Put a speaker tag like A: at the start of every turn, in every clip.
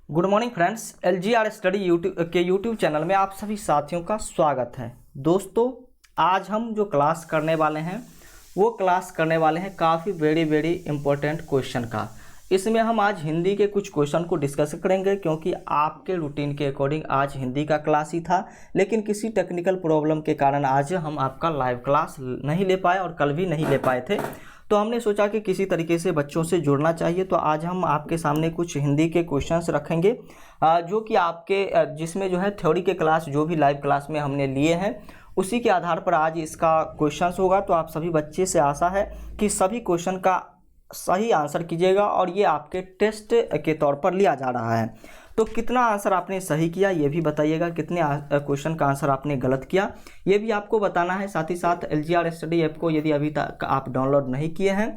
A: Good morning friends, LGR study YouTube channel में आप सभी साथियों का स्वागत है। दोस्तों, आज हम जो क्लास करने वाले हैं वो क्लास करने वाले हैं काफ़ी वेरी इंपॉर्टेंट क्वेश्चन का। इसमें हम आज हिंदी के कुछ क्वेश्चन को डिस्कस करेंगे, क्योंकि आपके रूटीन के अकॉर्डिंग आज हिंदी का क्लास ही था, लेकिन किसी टेक्निकल प्रॉब्लम के कारण आज हम आपका लाइव क्लास नहीं ले पाए और कल भी नहीं ले पाए थे। तो हमने सोचा कि किसी तरीके से बच्चों से जुड़ना चाहिए, तो आज हम आपके सामने कुछ हिंदी के क्वेश्चंस रखेंगे जो कि आपके जिसमें जो है थ्योरी के क्लास जो भी लाइव क्लास में हमने लिए हैं उसी के आधार पर आज इसका क्वेश्चंस होगा। तो आप सभी बच्चे से आशा है कि सभी क्वेश्चन का सही आंसर कीजिएगा और ये आपके टेस्ट के तौर पर लिया जा रहा है। तो कितना आंसर आपने सही किया ये भी बताइएगा, कितने क्वेश्चन का आंसर आपने गलत किया ये भी आपको बताना है। साथ ही साथ LGR स्टडी ऐप को यदि अभी तक आप डाउनलोड नहीं किए हैं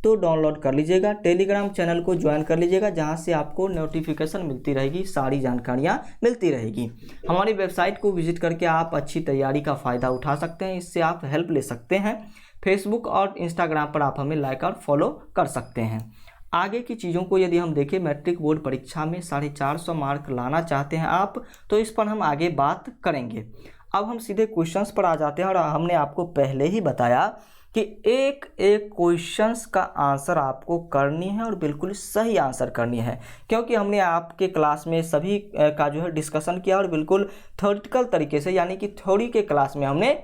A: तो डाउनलोड कर लीजिएगा। टेलीग्राम चैनल को ज्वाइन कर लीजिएगा, जहां से आपको नोटिफिकेशन मिलती रहेगी, सारी जानकारियां मिलती रहेगी। हमारी वेबसाइट को विजिट करके आप अच्छी तैयारी का फ़ायदा उठा सकते हैं, इससे आप हेल्प ले सकते हैं। फेसबुक और इंस्टाग्राम पर आप हमें लाइक और फॉलो कर सकते हैं। आगे की चीज़ों को यदि हम देखें, मैट्रिक बोर्ड परीक्षा में 450 मार्क लाना चाहते हैं आप, तो इस पर हम आगे बात करेंगे। अब हम सीधे क्वेश्चंस पर आ जाते हैं और हमने आपको पहले ही बताया कि एक एक क्वेश्चंस का आंसर आपको करनी है और बिल्कुल सही आंसर करनी है, क्योंकि हमने आपके क्लास में सभी का जो है डिस्कशन किया और बिल्कुल थ्योरेटिकल तरीके से, यानी कि थ्योरी के क्लास में हमने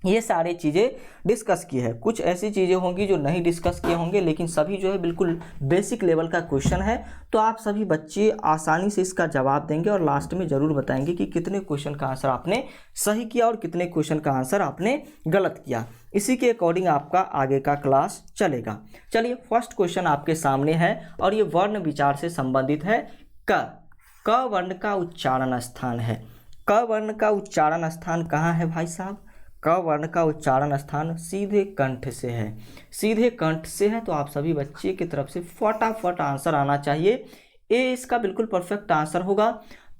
A: ये सारी चीज़ें डिस्कस की है। कुछ ऐसी चीज़ें होंगी जो नहीं डिस्कस किए होंगे, लेकिन सभी जो है बिल्कुल बेसिक लेवल का क्वेश्चन है। तो आप सभी बच्चे आसानी से इसका जवाब देंगे और लास्ट में ज़रूर बताएंगे कि कितने क्वेश्चन का आंसर आपने सही किया और कितने क्वेश्चन का आंसर आपने गलत किया। इसी के अकॉर्डिंग आपका आगे का क्लास चलेगा। चलिए, फर्स्ट क्वेश्चन आपके सामने है और ये वर्ण विचार से संबंधित है। क वर्ण का उच्चारण स्थान है। क वर्ण का उच्चारण स्थान कहाँ है भाई साहब? क वर्ण का उच्चारण स्थान सीधे कंठ से है। सीधे कंठ से है, तो आप सभी बच्चे की तरफ से फटाफट आंसर आना चाहिए। ए इसका बिल्कुल परफेक्ट आंसर होगा।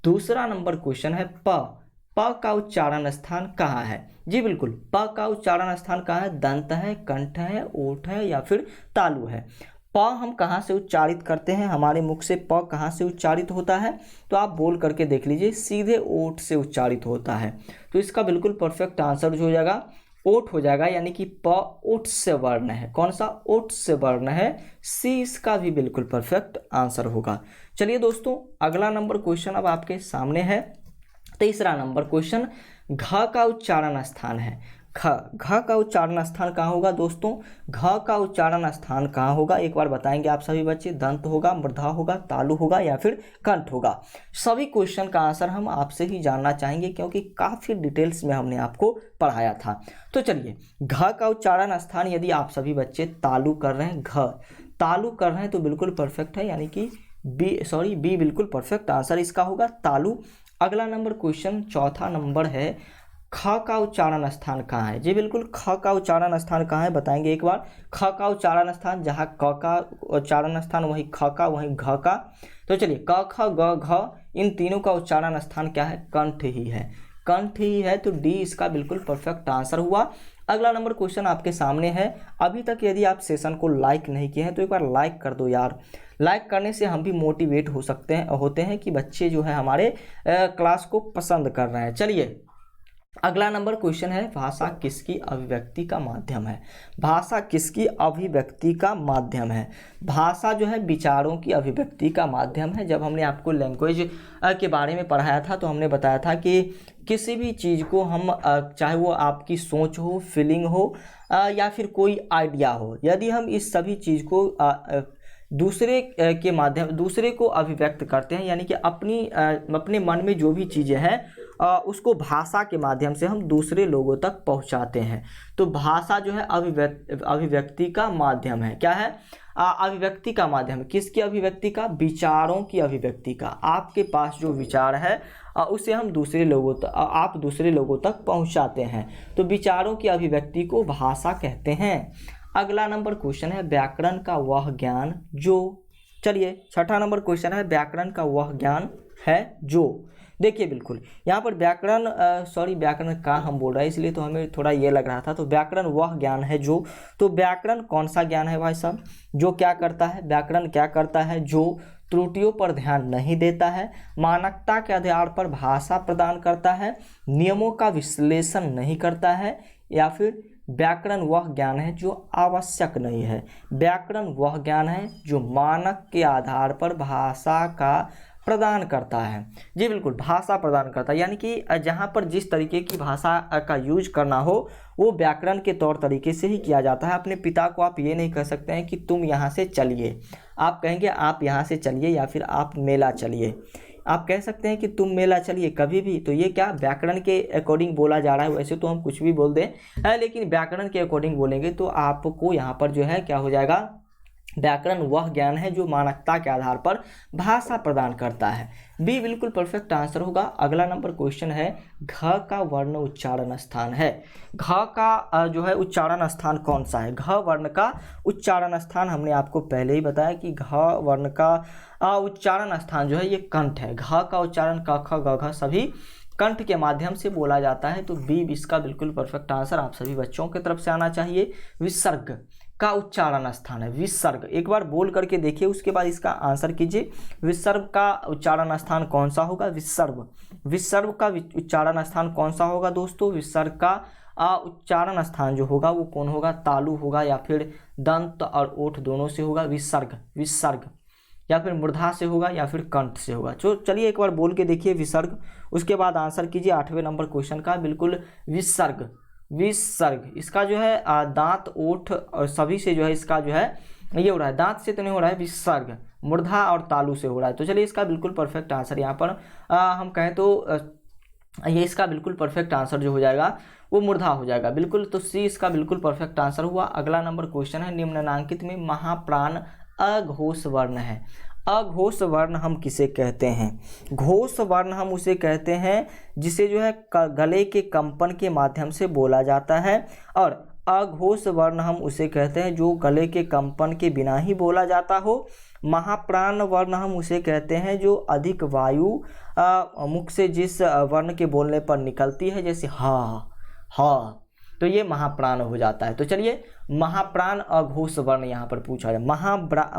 A: दूसरा नंबर क्वेश्चन है प का उच्चारण स्थान कहाँ है? जी बिल्कुल, प का उच्चारण स्थान कहाँ है? दंत है, कंठ है, ओठ है या फिर तालु है? प हम कहाँ से उच्चारित करते हैं? हमारे मुख से प कहाँ से उच्चारित होता है? तो आप बोल करके देख लीजिए, सीधे ओठ से उच्चारित होता है। तो इसका बिल्कुल परफेक्ट आंसर जो हो जाएगा ओठ हो जाएगा, यानी कि प ओठ से वर्ण है। कौन सा? ओठ से वर्ण है। सी इसका भी बिल्कुल परफेक्ट आंसर होगा। चलिए दोस्तों, अगला नंबर क्वेश्चन अब आपके सामने है। तीसरा नंबर क्वेश्चन, घ का उच्चारण स्थान है। घ का उच्चारण स्थान कहाँ होगा दोस्तों? घ का उच्चारण स्थान कहाँ होगा एक बार बताएंगे आप सभी बच्चे? दंत होगा, मूर्धा होगा, तालु होगा या फिर कंठ होगा? सभी क्वेश्चन का आंसर हम आपसे ही जानना चाहेंगे, क्योंकि काफ़ी डिटेल्स में हमने आपको पढ़ाया था। तो चलिए, घ का उच्चारण स्थान यदि आप सभी बच्चे तालु कर रहे हैं, घ तालु कर रहे हैं, तो बिल्कुल परफेक्ट है, यानी कि बी बिल्कुल परफेक्ट आंसर इसका होगा, तालु। अगला नंबर क्वेश्चन, चौथा नंबर है, ख का उच्चारण स्थान कहाँ है? जी बिल्कुल, ख का उच्चारण स्थान कहाँ है बताएंगे एक बार? ख का उच्चारण स्थान, जहाँ क का उच्चारण स्थान वहीं ख का, वहीं घ का। तो चलिए, क ख ग घ इन तीनों का उच्चारण स्थान क्या है? कंठ ही है। कंठ ही है, तो डी इसका बिल्कुल परफेक्ट आंसर हुआ। अगला नंबर क्वेश्चन आपके सामने है। अभी तक यदि आप सेशन को लाइक नहीं किए हैं तो एक बार लाइक कर दो यार। लाइक करने से हम भी मोटिवेट होते हैं कि बच्चे जो है हमारे क्लास को पसंद कर रहे हैं। चलिए, अगला नंबर क्वेश्चन है, भाषा किसकी अभिव्यक्ति का माध्यम है? भाषा किसकी अभिव्यक्ति का माध्यम है? भाषा जो है विचारों की अभिव्यक्ति का माध्यम है। जब हमने आपको लैंग्वेज के बारे में पढ़ाया था तो हमने बताया था कि किसी भी चीज़ को हम चाहे वो आपकी सोच हो, फीलिंग हो या फिर कोई आइडिया हो, यदि हम इस सभी चीज़ को दूसरे के माध्यम दूसरे को अभिव्यक्त करते हैं, यानी कि अपने मन में जो भी चीज़ें हैं उसको भाषा के माध्यम से हम दूसरे लोगों तक पहुंचाते हैं। तो भाषा जो है अभिव्यक्ति का माध्यम है। क्या है? अभिव्यक्ति का माध्यम। किसकी अभिव्यक्ति का? विचारों की अभिव्यक्ति का। आपके पास जो विचार है उसे हम आप दूसरे लोगों तक पहुंचाते हैं, तो विचारों की अभिव्यक्ति को भाषा कहते हैं। अगला नंबर क्वेश्चन है, व्याकरण का वह ज्ञान जो। चलिए, छठा नंबर क्वेश्चन है, व्याकरण का वह ज्ञान है जो। देखिए बिल्कुल यहाँ पर व्याकरण का हम बोल रहे हैं, इसलिए तो हमें थोड़ा ये लग रहा था। तो व्याकरण वह ज्ञान है जो, तो व्याकरण कौन सा ज्ञान है भाई साहब? जो क्या करता है? व्याकरण क्या करता है? जो त्रुटियों पर ध्यान नहीं देता है, मानकता के आधार पर भाषा प्रदान करता है, नियमों का विश्लेषण नहीं करता है, या फिर व्याकरण वह ज्ञान है जो आवश्यक नहीं है। व्याकरण वह ज्ञान है जो मानक के आधार पर भाषा का प्रदान करता है। जी बिल्कुल, भाषा प्रदान करता है, यानी कि जहाँ पर जिस तरीके की भाषा का यूज करना हो वो व्याकरण के तौर तरीके से ही किया जाता है। अपने पिता को आप ये नहीं कह सकते हैं कि तुम यहाँ से चलिए, आप कहेंगे आप यहाँ से चलिए या फिर आप मेला चलिए। आप कह सकते हैं कि तुम मेला चलिए कभी भी, तो ये क्या व्याकरण के अकॉर्डिंग बोला जा रहा है। वैसे तो हम कुछ भी बोल दें लेकिन व्याकरण के अकॉर्डिंग बोलेंगे तो आपको यहाँ पर जो है क्या हो जाएगा, व्याकरण वह ज्ञान है जो मानकता के आधार पर भाषा प्रदान करता है। बी बिल्कुल परफेक्ट आंसर होगा। अगला नंबर क्वेश्चन है, घ का वर्ण उच्चारण स्थान है। घ का जो है उच्चारण स्थान कौन सा है? घ वर्ण का उच्चारण स्थान हमने आपको पहले ही बताया कि घ वर्ण का उच्चारण स्थान जो है ये कंठ है। घ का उच्चारण क ख ग घ सभी कंठ के माध्यम से बोला जाता है। तो बी इसका बिल्कुल परफेक्ट आंसर आप सभी बच्चों की तरफ से आना चाहिए। विसर्ग का उच्चारण स्थान है। विसर्ग एक बार बोल करके देखिए, उसके बाद इसका आंसर कीजिए। विसर्ग का उच्चारण स्थान कौन सा होगा? विसर्ग। विसर्ग का उच्चारण स्थान कौन सा होगा दोस्तों? विसर्ग का उच्चारण स्थान जो होगा वो कौन होगा? तालु होगा या फिर दंत और ओठ दोनों से होगा। विसर्ग, विसर्ग या फिर मूर्धा से होगा या फिर कंठ से होगा। तो चलिए एक बार बोल के देखिए विसर्ग, उसके बाद आंसर कीजिए 8वें नंबर क्वेश्चन का। बिल्कुल विसर्ग, विसर्ग इसका जो है दांत ओठ और सभी से जो है इसका जो है ये हो रहा है, दांत से तो नहीं हो रहा है। विसर्ग मूर्धा और तालु से हो रहा है। तो चलिए इसका बिल्कुल परफेक्ट आंसर यहाँ पर हम कहें तो ये इसका बिल्कुल परफेक्ट आंसर जो हो जाएगा वो मूर्धा हो जाएगा। बिल्कुल, तो सी इसका बिल्कुल परफेक्ट आंसर हुआ। अगला नंबर क्वेश्चन है, निम्नलिखित में महाप्राण अघोष वर्ण है। अघोष वर्ण हम किसे कहते हैं? घोष वर्ण हम उसे कहते हैं जिसे जो है गले के कंपन के माध्यम से बोला जाता है, और अघोष वर्ण हम उसे कहते हैं जो गले के कंपन के बिना ही बोला जाता हो। महाप्राण वर्ण हम उसे कहते हैं जो अधिक वायु मुख से जिस वर्ण के बोलने पर निकलती है, जैसे हा हा, तो ये महाप्राण हो जाता है। तो चलिए महाप्राण अघोष वर्ण यहाँ पर पूछा जाए।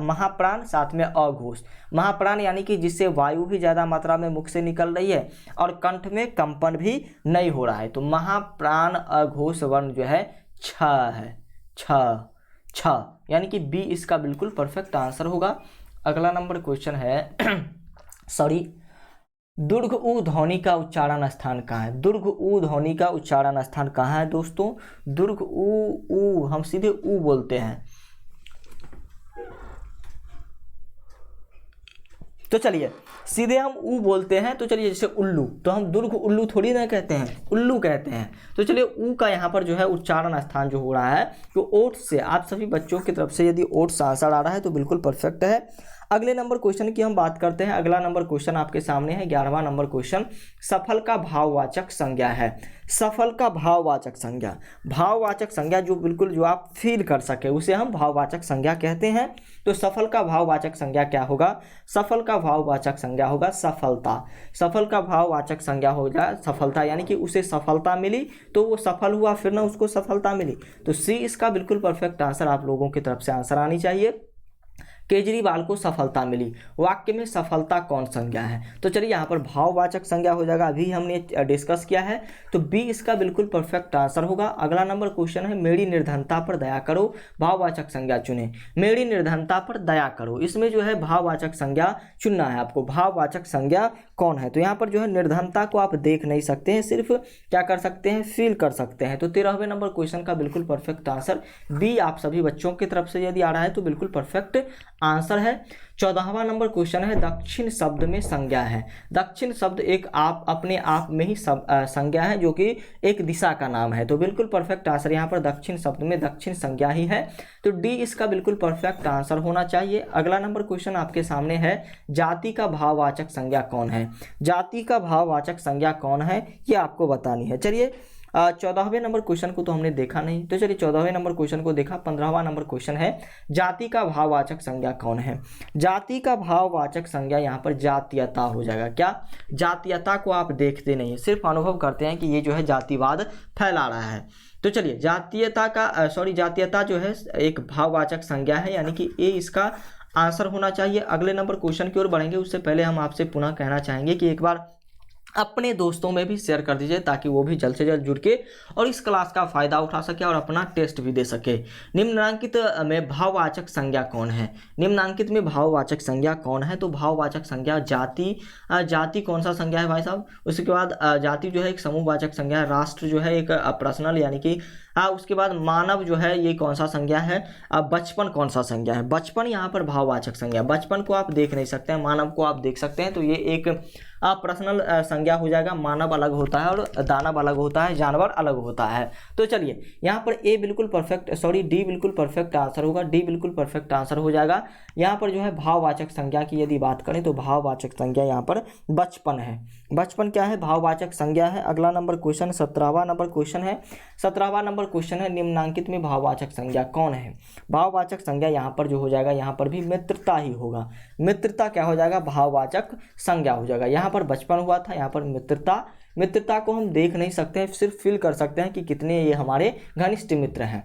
A: महाप्राण साथ में अघोष। महाप्राण यानी कि जिससे वायु भी ज़्यादा मात्रा में मुख से निकल रही है और कंठ में कंपन भी नहीं हो रहा है। तो महाप्राण अघोष वर्ण जो है छ है, छ, यानी कि बी इसका बिल्कुल परफेक्ट आंसर होगा। अगला नंबर क्वेश्चन है दुर्घ उ ध्वनि का उच्चारण स्थान कहाँ है? दुर्घ उ ध्वनि का उच्चारण स्थान कहाँ है दोस्तों? दुर्घ उ हम सीधे उ बोलते हैं। तो चलिए सीधे हम उ बोलते हैं। तो चलिए जैसे उल्लू, तो हम दुर्घ उल्लू थोड़ी ना कहते हैं, उल्लू कहते हैं। तो चलिए उ का यहाँ पर जो है उच्चारण स्थान जो हो रहा है तो ओठ से, आप सभी बच्चों की तरफ से यदि ओठ से आंसर आ रहा है तो बिल्कुल परफेक्ट है। अगले नंबर क्वेश्चन की हम बात करते हैं। अगला नंबर क्वेश्चन आपके सामने है 11वां नंबर क्वेश्चन, सफल का भाववाचक संज्ञा है। सफल का भाववाचक संज्ञा, भाववाचक संज्ञा जो बिल्कुल जो आप फील कर सके उसे हम भाववाचक संज्ञा कहते हैं। तो सफल का भाववाचक संज्ञा क्या होगा? सफल का भाववाचक संज्ञा होगा सफलता। सफल का भाववाचक संज्ञा होगा सफलता, यानी कि उसे सफलता मिली तो वो सफल हुआ, फिर ना उसको सफलता मिली। तो सी इसका बिल्कुल परफेक्ट आंसर आप लोगों की तरफ से आंसर आनी चाहिए। केजरीवाल को सफलता मिली, वाक्य में सफलता कौन संज्ञा है? तो चलिए यहाँ पर भाववाचक संज्ञा हो जाएगा, अभी हमने डिस्कस किया है। तो बी इसका बिल्कुल परफेक्ट आंसर होगा। अगला नंबर क्वेश्चन है, मेरी निर्धनता पर दया करो, भाववाचक संज्ञा चुने। मेरी निर्धनता पर दया करो, इसमें जो है भाववाचक संज्ञा चुनना है आपको। भाववाचक संज्ञा कौन है? तो यहाँ पर जो है निर्धनता को आप देख नहीं सकते हैं, सिर्फ क्या कर सकते हैं? फील कर सकते हैं। तो 13वें नंबर क्वेश्चन का बिल्कुल परफेक्ट आंसर बी आप सभी बच्चों की तरफ से यदि आ रहा है तो बिल्कुल परफेक्ट आंसर है। 14वां नंबर क्वेश्चन है, दक्षिण शब्द में संज्ञा है। दक्षिण शब्द एक आप अपने आप में ही संज्ञा है जो कि एक दिशा का नाम है। तो बिल्कुल परफेक्ट आंसर यहाँ पर दक्षिण शब्द में दक्षिण संज्ञा ही है। तो डी इसका बिल्कुल परफेक्ट आंसर होना चाहिए। अगला नंबर क्वेश्चन आपके सामने है, जाति का भाववाचक संज्ञा कौन है? जाति का भाववाचक संज्ञा कौन है ये आपको बतानी है। चलिए 14वें नंबर क्वेश्चन को तो हमने देखा नहीं, तो चलिए 14वें नंबर क्वेश्चन को देखा। 15वां नंबर क्वेश्चन है, जाति का भाववाचक संज्ञा कौन है? जाति का भाववाचक संज्ञा यहाँ पर जातीयता हो जाएगा। क्या? जातीयता को आप देखते नहीं, सिर्फ अनुभव करते हैं कि ये जो है जातिवाद फैला रहा है। तो चलिए जातीयता जो है एक भाववाचक संज्ञा है, यानी कि ए इसका आंसर होना चाहिए। अगले नंबर क्वेश्चन की ओर बढ़ेंगे उससे पहले हम आपसे पुनः कहना चाहेंगे कि एक बार अपने दोस्तों में भी शेयर कर दीजिए ताकि वो भी जल्द से जल्द जुड़ के और इस क्लास का फायदा उठा सके और अपना टेस्ट भी दे सके। निम्नांकित में भाववाचक संज्ञा कौन है? निम्नांकित में भाववाचक संज्ञा कौन है? तो भाववाचक संज्ञा जाति, जाति कौन सा संज्ञा है भाई साहब? उसके बाद जाति जो है एक समूहवाचक संज्ञा है, राष्ट्र जो है एक पर्सनल यानी कि उसके बाद मानव जो है ये कौन सा संज्ञा है? बचपन कौन सा संज्ञा है? बचपन यहाँ पर भाववाचक संज्ञा। बचपन को आप देख नहीं सकते हैं, मानव को आप देख सकते हैं, तो ये एक पर्सनल संज्ञा हो जाएगा। मानव अलग होता है और दानव अलग होता है, जानवर अलग होता है। तो चलिए यहाँ पर ए बिल्कुल परफेक्ट, सॉरी डी बिल्कुल परफेक्ट आंसर होगा, डी बिल्कुल परफेक्ट आंसर हो जाएगा। यहाँ पर जो है भाववाचक संज्ञा की यदि बात करें तो भाववाचक संज्ञा यहाँ पर बचपन है। बचपन क्या है? भाववाचक संज्ञा है। अगला नंबर क्वेश्चन 17वां नंबर क्वेश्चन है। 17वां नंबर क्वेश्चन है निम्नांकित में भाववाचक संज्ञा कौन है? भाववाचक संज्ञा यहाँ पर जो हो जाएगा, यहाँ पर भी मित्रता ही होगा। मित्रता क्या हो जाएगा? भाववाचक संज्ञा हो जाएगा। यहाँ पर बचपन हुआ था, यहाँ पर मित्रता। मित्रता को हम देख नहीं सकते हैं, सिर्फ फील कर सकते हैं कि कितने ये हमारे घनिष्ठ मित्र हैं।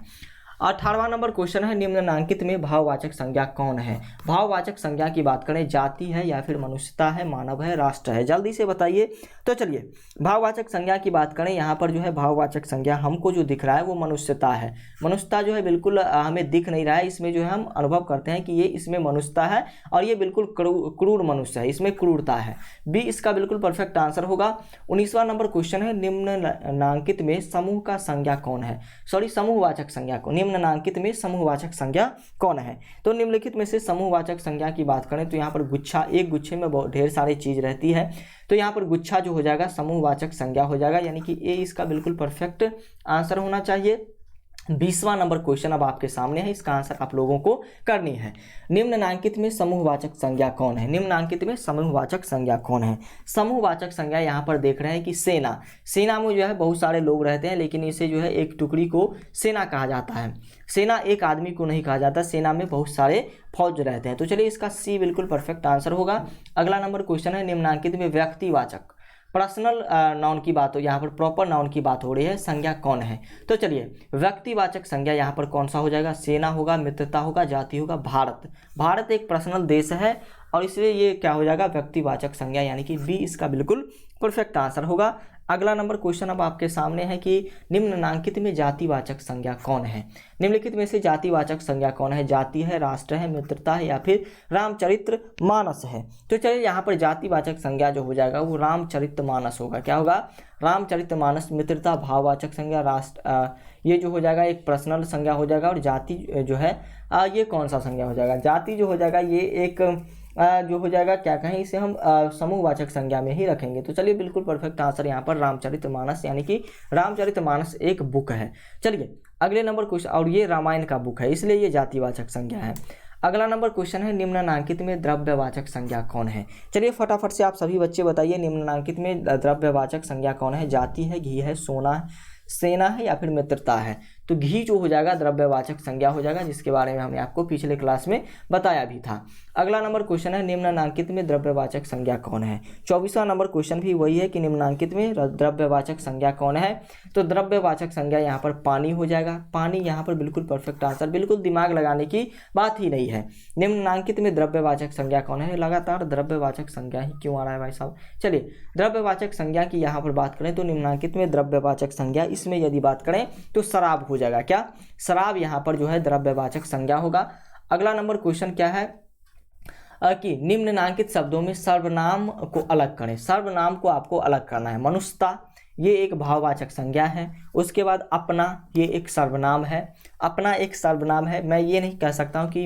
A: 18वां नंबर क्वेश्चन है निम्नांकित में भाववाचक संज्ञा कौन है? भाववाचक संज्ञा की बात करें, जाति है या फिर मनुष्यता है, मानव है, राष्ट्र है? जल्दी से बताइए। तो चलिए भाववाचक संज्ञा की बात करें, यहाँ पर जो है भाववाचक संज्ञा हमको जो दिख रहा है वो मनुष्यता है। मनुष्यता जो है बिल्कुल हमें दिख नहीं रहा है, इसमें जो है हम अनुभव करते हैं कि ये इसमें मनुष्यता है और ये बिल्कुल क्रूर मनुष्य है, इसमें क्रूरता है। बी इसका बिल्कुल परफेक्ट आंसर होगा। 19वां नंबर क्वेश्चन है निम्नांकित में समूह का संज्ञा कौन है? सॉरी समूहवाचक संज्ञा को, निम्नांकित में समूहवाचक संज्ञा कौन है? तो निम्नलिखित में से समूहवाचक संज्ञा की बात करें तो यहाँ पर गुच्छा, एक गुच्छे में बहुत ढेर सारी चीज रहती है, तो यहाँ पर गुच्छा जो हो जाएगा समूहवाचक संज्ञा हो जाएगा, यानी कि ए इसका बिल्कुल परफेक्ट आंसर होना चाहिए। 20वां नंबर क्वेश्चन अब आपके सामने है, इसका आंसर आप लोगों को करनी है। निम्नांकित में समूहवाचक संज्ञा कौन है? निम्नांकित में समूहवाचक संज्ञा कौन है? समूहवाचक संज्ञा यहाँ पर देख रहे हैं कि सेना। सेना में जो है बहुत सारे लोग रहते हैं, लेकिन इसे जो है एक टुकड़ी को सेना कहा जाता है। सेना एक आदमी को नहीं कहा जाता, सेना में बहुत सारे फौज रहते हैं। तो चलिए इसका सी बिल्कुल परफेक्ट आंसर होगा। अगला नंबर क्वेश्चन है निम्नांकित में व्यक्तिवाचक पर्सनल नाउन की बात हो, यहाँ पर प्रॉपर नाउन की बात हो रही है, संज्ञा कौन है? तो चलिए व्यक्तिवाचक संज्ञा यहाँ पर कौन सा हो जाएगा? सेना होगा, मित्रता होगा, जाति होगा, भारत। भारत एक पर्सनल देश है और इसलिए ये क्या हो जाएगा? व्यक्तिवाचक संज्ञा, यानी कि बी इसका बिल्कुल परफेक्ट आंसर होगा। अगला नंबर क्वेश्चन अब आपके सामने है कि निम्नांकित में जातिवाचक संज्ञा कौन है? निम्नलिखित में से जातिवाचक संज्ञा कौन है? जाति है, राष्ट्र है, मित्रता है या फिर रामचरित्र मानस है? तो चलिए यहाँ पर जातिवाचक संज्ञा जो हो जाएगा वो रामचरित्र मानस होगा। क्या होगा? रामचरित्र मानस। मित्रता भाववाचक संज्ञा, राष्ट्र ये जो हो जाएगा एक पर्सनल संज्ञा हो जाएगा, और जाति जो है ये कौन सा संज्ञा हो जाएगा? जाति जो हो जाएगा ये एक जो हो जाएगा क्या कहें इसे हम समूहवाचक संज्ञा में ही रखेंगे। तो चलिए बिल्कुल परफेक्ट आंसर यहाँ पर रामचरितमानस, यानी कि रामचरितमानस एक बुक है। चलिए अगले नंबर क्वेश्चन, और ये रामायण का बुक है इसलिए ये जातिवाचक संज्ञा है। अगला नंबर क्वेश्चन है निम्नांकित में द्रव्यवाचक संज्ञा कौन है? चलिए फटाफट से आप सभी बच्चे बताइए निम्नांकित में द्रव्यवाचक संज्ञा कौन है? जाति है, घी है, सोना है, सेना है या फिर मित्रता है? तो घी जो हो जाएगा द्रव्यवाचक संज्ञा हो जाएगा, जिसके बारे में हमने आपको पिछले क्लास में बताया भी था। अगला नंबर क्वेश्चन है निम्नांकित में द्रव्यवाचक संज्ञा कौन है? 24वां नंबर क्वेश्चन भी वही है कि निम्नांकित में द्रव्यवाचक संज्ञा कौन है? तो द्रव्यवाचक संज्ञा यहाँ पर पानी हो जाएगा। पानी यहाँ पर बिल्कुल परफेक्ट आंसर, बिल्कुल दिमाग लगाने की बात ही नहीं है। निम्नांकित में द्रव्यवाचक संज्ञा कौन है? लगातार द्रव्यवाचक संज्ञा ही क्यों आ रहा है भाई साहब? चलिए द्रव्यवाचक संज्ञा की यहाँ पर बात करें तो निम्नांकित में द्रव्यवाचक संज्ञा, इसमें यदि बात करें तो शराब हो जाएगा। क्या? शराब यहाँ पर जो है द्रव्यवाचक संज्ञा होगा। अगला नंबर क्वेश्चन क्या है कि निम्नांकित शब्दों में सर्वनाम को अलग करें। सर्वनाम को आपको अलग करना है। मनुष्यता ये एक भाववाचक संज्ञा है। उसके बाद अपना ये एक सर्वनाम है। अपना एक सर्वनाम है। मैं ये नहीं कह सकता हूँ कि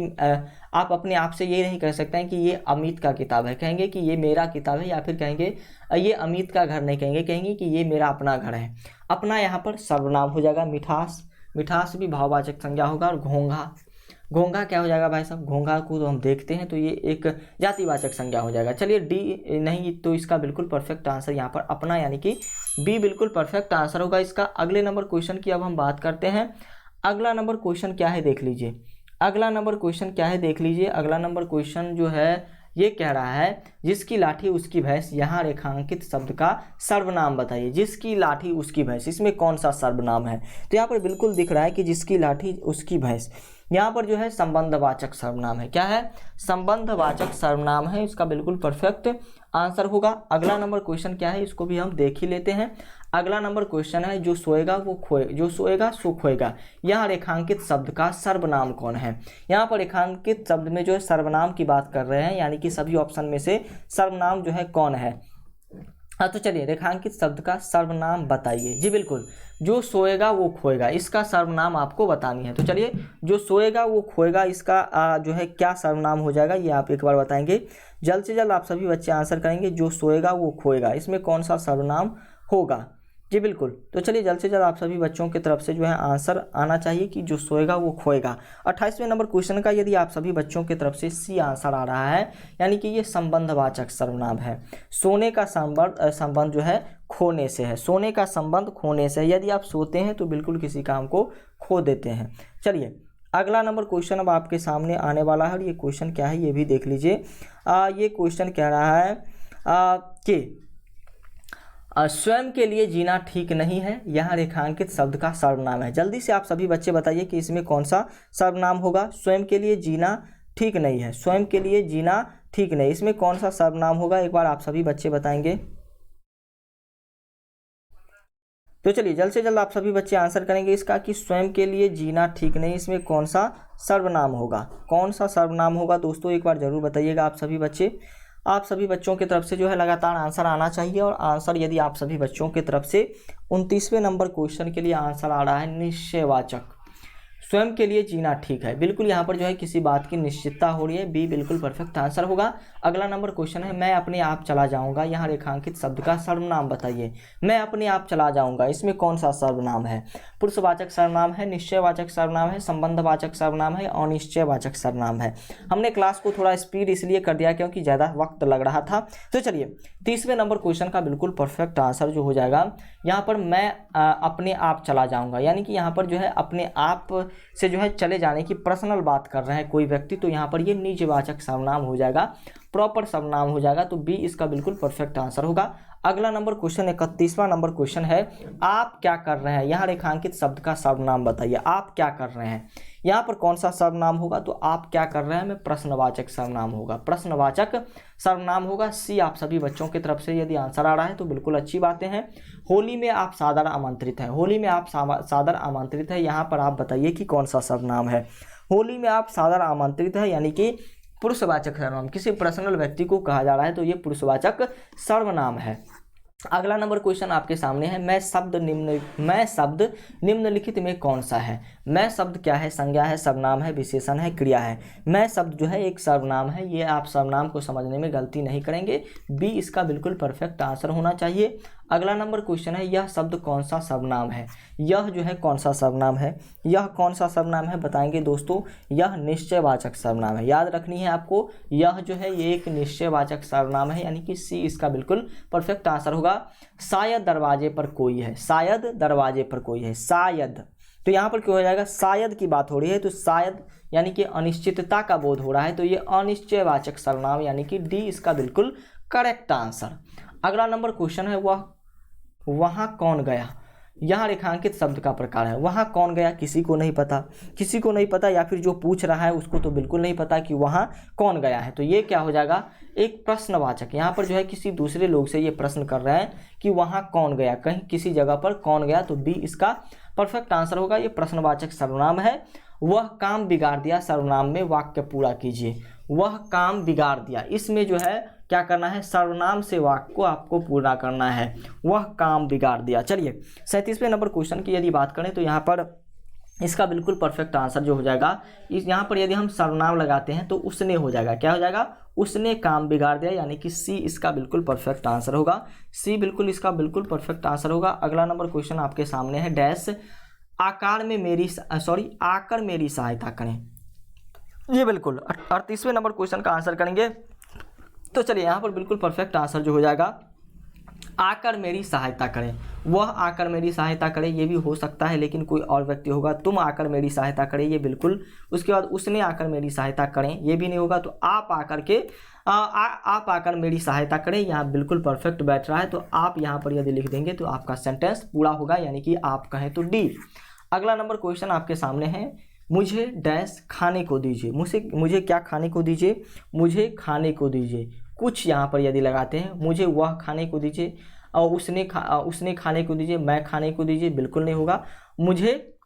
A: आप अपने आप से ये नहीं कह सकते हैं कि ये अमित का किताब है, कहेंगे कि ये मेरा किताब है, या फिर कहेंगे ये अमित का घर नहीं कहेंगे, कहेंगे कि ये मेरा अपना घर है। अपना यहाँ पर सर्वनाम हो जाएगा। मिठास, मिठास भी भाववाचक संज्ञा होगा। और घोंघा, घोंघा क्या हो जाएगा भाई साहब? घोंघा को तो हम देखते हैं तो ये एक जातिवाचक संज्ञा हो जाएगा। चलिए डी नहीं, तो इसका बिल्कुल परफेक्ट आंसर यहाँ पर अपना, यानी कि बी बिल्कुल परफेक्ट आंसर होगा इसका। अगले नंबर क्वेश्चन की अब हम बात करते हैं। अगला नंबर क्वेश्चन क्या है देख लीजिए। अगला नंबर क्वेश्चन क्या है देख लीजिए। अगला नंबर क्वेश्चन जो है ये कह रहा है जिसकी लाठी उसकी भैंस, यहाँ रेखांकित शब्द का सर्वनाम बताइए। जिसकी लाठी उसकी भैंस, इसमें कौन सा सर्वनाम है? तो यहाँ पर बिल्कुल दिख रहा है कि जिसकी लाठी उसकी भैंस। यहाँ पर जो है संबंधवाचक सर्वनाम है। क्या है? संबंधवाचक सर्वनाम है, इसका बिल्कुल परफेक्ट आंसर होगा। अगला नंबर क्वेश्चन क्या है, इसको भी हम देख ही लेते हैं। अगला नंबर क्वेश्चन है जो सोएगा वो खोएगा, जो सोएगा सो खोएगा। यहाँ रेखांकित शब्द का सर्वनाम कौन है? यहाँ पर रेखांकित शब्द में जो है सर्वनाम की बात कर रहे हैं, यानी कि सभी ऑप्शन में से सर्वनाम जो है कौन है? हाँ, तो चलिए रेखांकित शब्द का सर्वनाम बताइए। जी बिल्कुल, जो सोएगा वो खोएगा, इसका सर्वनाम आपको बतानी है। तो चलिए, जो सोएगा वो खोएगा, इसका जो है क्या सर्वनाम हो जाएगा, ये आप एक बार बताएंगे। जल्द से जल्द आप सभी बच्चे आंसर करेंगे। जो सोएगा वो खोएगा, इसमें कौन सा सर्वनाम होगा? जी बिल्कुल, तो चलिए जल्द से जल्द आप सभी बच्चों की तरफ से जो है आंसर आना चाहिए कि जो सोएगा वो खोएगा। 28वें नंबर क्वेश्चन का यदि आप सभी बच्चों की तरफ से सी आंसर आ रहा है, यानी कि ये संबंधवाचक सर्वनाम है। सोने का संबंध जो है खोने से है, सोने का संबंध खोने से है। यदि आप सोते हैं तो बिल्कुल किसी काम को खो देते हैं। चलिए अगला नंबर क्वेश्चन अब आपके सामने आने वाला है, और ये क्वेश्चन क्या है ये भी देख लीजिए। ये क्वेश्चन कह रहा है कि स्वयं के लिए जीना ठीक नहीं है, यहाँ रेखांकित शब्द का सर्वनाम है। जल्दी से आप सभी बच्चे बताइए कि इसमें कौन सा सर्वनाम होगा। स्वयं के लिए जीना ठीक नहीं है, स्वयं के लिए जीना ठीक नहीं, इसमें कौन सा सर्वनाम होगा? एक बार आप सभी बच्चे बताएंगे। तो चलिए जल्द से जल्द आप सभी बच्चे आंसर करेंगे इसका कि स्वयं के लिए जीना ठीक नहीं, इसमें कौन सा सर्वनाम होगा? कौन सा सर्वनाम होगा दोस्तों, एक बार जरूर बताइएगा आप सभी बच्चे। आप सभी बच्चों की तरफ से जो है लगातार आंसर आना चाहिए, और आंसर यदि आप सभी बच्चों की तरफ से 29वें नंबर क्वेश्चन के लिए आंसर आ रहा है निश्चयवाचक। स्वयं के लिए जीना ठीक है, बिल्कुल यहाँ पर जो है किसी बात की निश्चितता हो रही है। बी बिल्कुल परफेक्ट आंसर होगा। अगला नंबर क्वेश्चन है मैं अपने आप चला जाऊंगा, यहाँ रेखांकित शब्द का सर्वनाम बताइए। मैं अपने आप चला जाऊंगा, इसमें कौन सा सर्वनाम है? पुरुषवाचक सर्वनाम है, निश्चयवाचक सर्वनाम है, संबंधवाचक सर्वनाम है, अनिश्चयवाचक सर्वनाम है। हमने क्लास को थोड़ा स्पीड इसलिए कर दिया क्योंकि ज़्यादा वक्त लग रहा था। तो चलिए 30वें नंबर क्वेश्चन का बिल्कुल परफेक्ट आंसर जो हो जाएगा, यहाँ पर मैं अपने आप चला जाऊंगा, यानी कि यहाँ पर जो है अपने आप से जो है चले जाने की पर्सनल बात कर रहे हैं कोई व्यक्ति, तो यहाँ पर ये निजवाचक सर्वनाम हो जाएगा, प्रॉपर सर्वनाम हो जाएगा। तो बी इसका बिल्कुल परफेक्ट आंसर होगा। अगला नंबर क्वेश्चन 31वां नंबर क्वेश्चन है आप क्या कर रहे हैं, यहाँ रेखांकित शब्द का सर्वनाम बताइए। आप क्या कर रहे हैं, यहाँ पर कौन सा सर्वनाम होगा? तो आप क्या कर रहे हैं में प्रश्नवाचक सर्वनाम होगा, प्रश्नवाचक सर्वनाम होगा। सी आप सभी बच्चों की तरफ से यदि आंसर आ रहा है तो बिल्कुल अच्छी बातें हैं। होली में आप सादर आमंत्रित हैं, होली में आप सादर आमंत्रित है, यहाँ पर आप बताइए कि कौन सा सर्वनाम है। होली में आप सादर आमंत्रित है, यानी कि पुरुषवाचक सर्वनाम, किसी पर्सनल व्यक्ति को कहा जा रहा है तो ये पुरुषवाचक सर्वनाम है। अगला नंबर क्वेश्चन आपके सामने है मैं शब्द निम्नलिखित में कौन सा है? मैं शब्द क्या है? संज्ञा है, सर्वनाम है, विशेषण है, क्रिया है। मैं शब्द जो है एक सर्वनाम है, ये आप सर्वनाम को समझने में गलती नहीं करेंगे। बी इसका बिल्कुल परफेक्ट आंसर होना चाहिए। अगला नंबर क्वेश्चन है यह शब्द कौन सा सर्वनाम है? यह जो है कौन सा सर्वनाम है? यह कौन सा सर्वनाम है बताएंगे दोस्तों? यह निश्चयवाचक सर्वनाम है, याद रखनी है आपको। यह जो है ये एक निश्चयवाचक सर्वनाम है, यानी कि सी इसका बिल्कुल परफेक्ट आंसर होगा। शायद दरवाजे पर कोई है, शायद दरवाजे पर कोई है, शायद, तो यहाँ पर क्या हो जाएगा? शायद की बात हो रही है, तो शायद यानी कि अनिश्चितता का बोध हो रहा है, तो ये अनिश्चयवाचक सर्वनाम यानी कि डी इसका बिल्कुल करेक्ट आंसर। अगला नंबर क्वेश्चन है वहाँ कौन गया? यहाँ रेखांकित शब्द का प्रकार है। वहाँ कौन गया? किसी को नहीं पता, किसी को नहीं पता, या फिर जो पूछ रहा है उसको तो बिल्कुल नहीं पता कि वहाँ कौन गया है, तो ये क्या हो जाएगा? एक प्रश्नवाचक। यहाँ पर जो है किसी दूसरे लोग से ये प्रश्न कर रहे हैं कि वहाँ कौन गया, कहीं किसी जगह पर कौन गया, तो बी इसका परफेक्ट आंसर होगा। ये प्रश्नवाचक सर्वनाम है। वह काम बिगाड़ दिया, सर्वनाम में वाक्य पूरा कीजिए। वह काम बिगाड़ दिया, इसमें जो है क्या करना है? सर्वनाम से वाक्य को आपको पूरा करना है। वह काम बिगाड़ दिया। चलिए 37वें नंबर क्वेश्चन की यदि बात करें तो यहाँ पर इसका बिल्कुल परफेक्ट आंसर जो हो जाएगा, यहाँ पर यदि हम सर्वनाम लगाते हैं तो उसने हो जाएगा। क्या हो जाएगा? उसने काम बिगाड़ दिया, यानी कि सी इसका बिल्कुल परफेक्ट आंसर होगा। सी बिल्कुल इसका बिल्कुल परफेक्ट आंसर होगा। अगला नंबर क्वेश्चन आपके सामने है डैश आकर मेरी सहायता करें। ये बिल्कुल 38वें नंबर क्वेश्चन का आंसर करेंगे। तो चलिए यहाँ पर बिल्कुल परफेक्ट आंसर जो हो जाएगा आकर मेरी सहायता करें। वह आकर मेरी सहायता करे, ये भी हो सकता है, लेकिन कोई और व्यक्ति होगा। तुम आकर मेरी सहायता करें, ये बिल्कुल। उसके बाद उसने आकर मेरी सहायता करें, ये भी नहीं होगा। तो आप आकर मेरी सहायता करें, यहाँ बिल्कुल परफेक्ट बैठ रहा है। तो आप यहाँ पर यदि लिख देंगे तो आपका सेंटेंस पूरा होगा, यानी कि आप कहें तो डी। अगला नंबर क्वेश्चन आपके सामने है मुझे डैश खाने को दीजिए, मुझे क्या खाने को दीजिए, मुझे खाने को दीजिए। कुछ यहाँ पर यदि लगाते हैं, मुझे वह खाने को दीजिए और उसने खाने को दीजिए, मैं खाने को दीजिए, बिल्कुल नहीं होगा। मुझे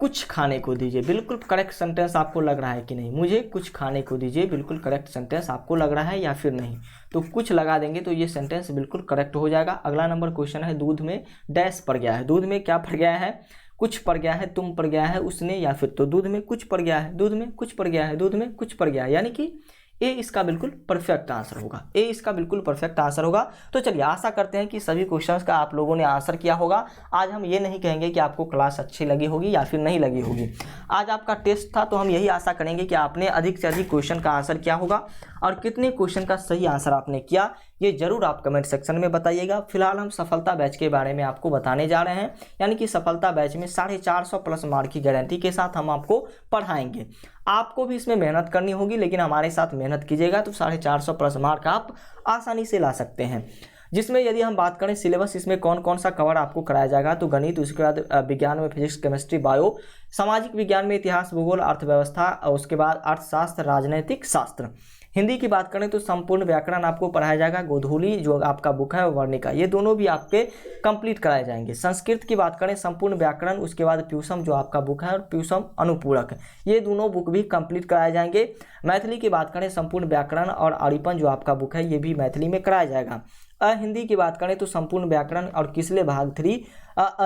A: कुछ खाने को दीजिए, बिल्कुल करेक्ट सेंटेंस आपको लग रहा है कि नहीं, मुझे कुछ खाने को दीजिए, बिल्कुल करेक्ट सेंटेंस आपको लग रहा है या फिर नहीं। तो कुछ लगा देंगे तो ये सेंटेंस बिल्कुल करेक्ट हो जाएगा। अगला नंबर क्वेश्चन है, दूध में डैश पड़ गया है। दूध में क्या पड़ गया है, कुछ पड़ गया है, तुम पड़ गया है, उसने या फिर तो दूध में कुछ पड़ गया है, दूध में कुछ पड़ गया है, दूध में कुछ पड़ गया है, यानी कि ए इसका बिल्कुल परफेक्ट आंसर होगा। ए इसका बिल्कुल परफेक्ट आंसर होगा। तो चलिए आशा करते हैं कि सभी क्वेश्चंस का आप लोगों ने आंसर किया होगा। आज हम ये नहीं कहेंगे कि आपको क्लास अच्छी लगी होगी या फिर नहीं लगी होगी। आज आपका टेस्ट था तो हम यही आशा करेंगे कि आपने अधिक से अधिक क्वेश्चन का आंसर किया होगा और कितने क्वेश्चन का सही आंसर आपने किया ये जरूर आप कमेंट सेक्शन में बताइएगा। फिलहाल हम सफलता बैच के बारे में आपको बताने जा रहे हैं, यानी कि सफलता बैच में 450 प्लस मार्क की गारंटी के साथ हम आपको पढ़ाएंगे। आपको भी इसमें मेहनत करनी होगी, लेकिन हमारे साथ मेहनत कीजिएगा तो 450 प्लस मार्क आप आसानी से ला सकते हैं। जिसमें यदि हम बात करें सिलेबस, इसमें कौन कौन सा कवर आपको कराया जाएगा, तो गणित, उसके बाद विज्ञान में फिजिक्स, केमिस्ट्री, बायो, सामाजिक विज्ञान में इतिहास, भूगोल, अर्थव्यवस्था, और उसके बाद अर्थशास्त्र, राजनीतिक शास्त्र। हिंदी की बात करें तो संपूर्ण व्याकरण आपको पढ़ाया जाएगा। गोधूली जो आपका बुक है वर्णिका, ये दोनों भी आपके कंप्लीट कराए जाएंगे। संस्कृत की बात करें संपूर्ण व्याकरण, उसके बाद प्यूसम जो आपका बुक है और प्यूसम अनुपूरक, ये दोनों बुक भी कंप्लीट कराए जाएंगे। मैथिली की बात करें संपूर्ण व्याकरण और अरिपन जो आपका बुक है ये भी मैथिली में कराया जाएगा। हिंदी की बात करें तो संपूर्ण व्याकरण और किसले भाग 3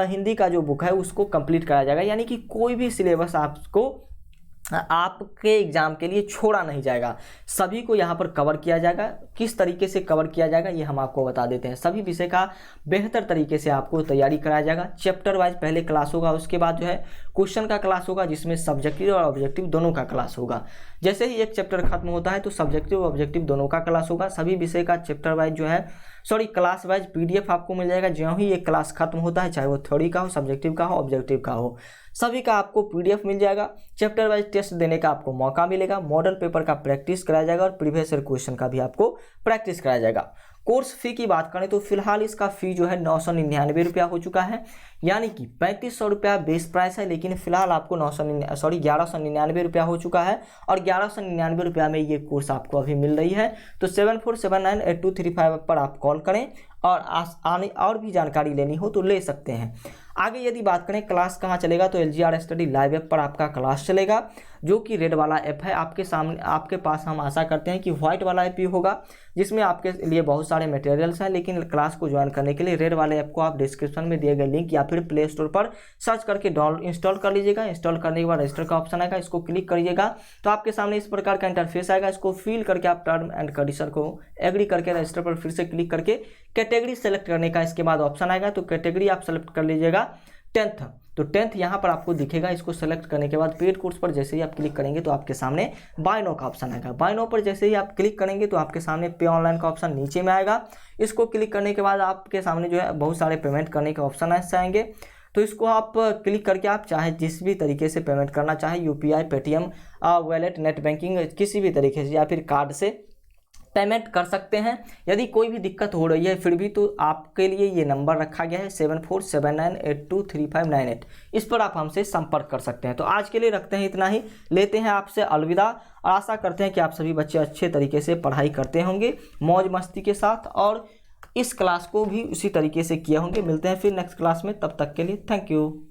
A: हिंदी का जो बुक है उसको कंप्लीट कराया जाएगा। यानी कि कोई भी सिलेबस आपको आपके एग्जाम के लिए छोड़ा नहीं जाएगा, सभी को यहाँ पर कवर किया जाएगा। किस तरीके से कवर किया जाएगा ये हम आपको बता देते हैं। सभी विषय का बेहतर तरीके से आपको तैयारी कराया जाएगा। चैप्टर वाइज पहले क्लास होगा, उसके बाद जो है क्वेश्चन का क्लास होगा, जिसमें सब्जेक्टिव और ऑब्जेक्टिव दोनों का क्लास होगा। जैसे ही एक चैप्टर खत्म होता है तो सब्जेक्टिव और ऑब्जेक्टिव दोनों का क्लास होगा। सभी विषय का चैप्टर वाइज जो है क्लास वाइज पीडीएफ आपको मिल जाएगा। ज्यों ही एक क्लास खत्म होता है, चाहे वो थ्योरी का हो, सब्जेक्टिव का हो, ऑब्जेक्टिव का हो, सभी का आपको पीडीएफ मिल जाएगा। चैप्टर वाइज टेस्ट देने का आपको मौका मिलेगा। मॉडल पेपर का प्रैक्टिस कराया जाएगा और प्रीवियस ईयर क्वेश्चन का भी आपको प्रैक्टिस कराया जाएगा। कोर्स फी की बात करें तो फिलहाल इसका फी जो है 999 रुपया हो चुका है, यानी कि 3500 रुपया बेस प्राइस है, लेकिन फिलहाल आपको 1199 रुपया हो चुका है और 1199 रुपया में ये कोर्स आपको अभी मिल रही है। तो 74798235 पर आप कॉल करें और भी जानकारी लेनी हो तो ले सकते हैं। आगे यदि बात करें क्लास कहाँ चलेगा तो LGR स्टडी लाइव ऐप पर आपका क्लास चलेगा, जो कि रेड वाला ऐप है। आपके पास हम आशा करते हैं कि व्हाइट वाला ऐप ही होगा, जिसमें आपके लिए बहुत सारे मटेरियल्स हैं। लेकिन क्लास को ज्वाइन करने के लिए रेड वाले ऐप को आप डिस्क्रिप्शन में दिए गए लिंक या फिर प्ले स्टोर पर सर्च करके इंस्टॉल कर लीजिएगा। इंस्टॉल करने के बाद रजिस्टर का ऑप्शन आएगा, इसको क्लिक करिएगा तो आपके सामने इस प्रकार का इंटरफेस आएगा। इसको फिल करके आप टर्म एंड कंडीशन को एग्री करके रजिस्टर पर फिर से क्लिक करके कैटेगरी सेलेक्ट करने का इसके बाद ऑप्शन आएगा। तो कैटेगरी आप सेलेक्ट कर लीजिएगा 10th, तो 10th यहाँ पर आपको दिखेगा। इसको सेलेक्ट करने के बाद पेड कोर्स पर जैसे ही आप क्लिक करेंगे तो आपके सामने बाय नाउ का ऑप्शन आएगा। बाय नाउ पर जैसे ही आप क्लिक करेंगे तो आपके सामने पे ऑनलाइन का ऑप्शन नीचे में आएगा। इसको क्लिक करने के बाद आपके सामने जो है बहुत सारे पेमेंट करने के ऑप्शन ऐसे आएंगे। तो इसको आप क्लिक करके आप चाहे जिस भी तरीके से पेमेंट करना चाहे, UPI, Paytm, wallet, net banking, किसी भी तरीके से या फिर कार्ड से पेमेंट कर सकते हैं। यदि कोई भी दिक्कत हो रही है फिर भी तो आपके लिए ये नंबर रखा गया है 7479823598, इस पर आप हमसे संपर्क कर सकते हैं। तो आज के लिए रखते हैं इतना ही, लेते हैं आपसे अलविदा और आशा करते हैं कि आप सभी बच्चे अच्छे तरीके से पढ़ाई करते होंगे मौज मस्ती के साथ और इस क्लास को भी उसी तरीके से किए होंगे। मिलते हैं फिर नेक्स्ट क्लास में, तब तक के लिए थैंक यू।